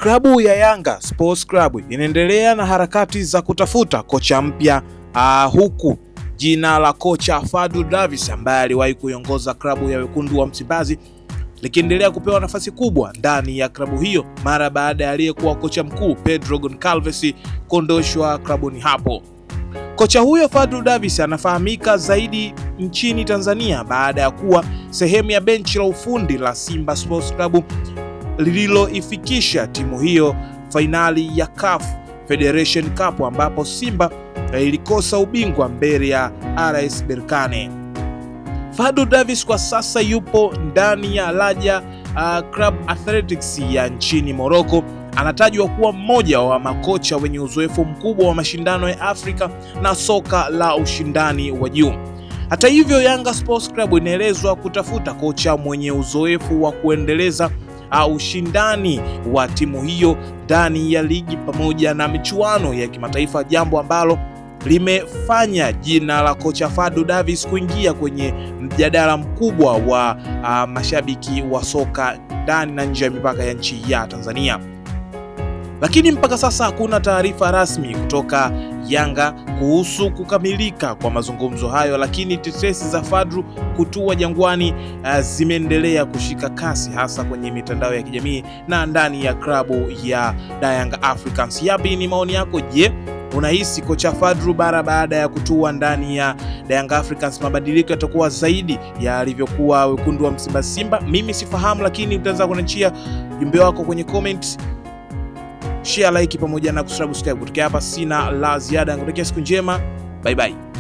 Klabu ya Yanga Sports Club inaendelea na harakati za kutafuta kocha mpya, huku jina la kocha Fadlu Davis ambaye aliwahi kuiongoza klabu ya Wekundu wa Msimbazi likiendelea kupewa nafasi kubwa ndani ya klabu hiyo mara baada ya aliyekuwa kocha mkuu Pedro Goncalves kuondoshwa klabuni hapo. Kocha huyo Fadlu Davis anafahamika zaidi nchini Tanzania baada ya kuwa sehemu ya benchi la ufundi la Simba Sports Club lililoifikisha timu hiyo fainali ya CAF Federation Cup ambapo Simba ilikosa ubingwa mbele ya RS Berkane. Fadlu Davis kwa sasa yupo ndani ya Raja Club Athletics ya nchini Morocco. Anatajwa kuwa mmoja wa makocha wenye uzoefu mkubwa wa mashindano ya Afrika na soka la ushindani wa juu. Hata hivyo, Yanga Sports Club inaelezwa kutafuta kocha mwenye uzoefu wa kuendeleza ushindani wa timu hiyo ndani ya ligi pamoja na michuano ya kimataifa, jambo ambalo limefanya jina la kocha Fadlu Davis kuingia kwenye mjadala mkubwa wa mashabiki wa soka ndani na nje ya mipaka ya nchi ya Tanzania. Lakini mpaka sasa hakuna taarifa rasmi kutoka Yanga kuhusu kukamilika kwa mazungumzo hayo, lakini tetesi za Fadlu kutua Jangwani zimeendelea kushika kasi hasa kwenye mitandao ya kijamii na ndani ya klabu ya Young Africans. Yapi ni maoni yako? Je, unahisi kocha Fadlu baada ya kutua ndani ya Young Africans mabadiliko yatakuwa zaidi ya alivyokuwa Wekundu wa Msimbazi Simba? Mimi sifahamu, lakini utaanza kuniachia jumbe wako kwenye comment, share, like pamoja na kusubscribe. Kutoka hapa sina la ziada, nikutakia siku njema, bye bye.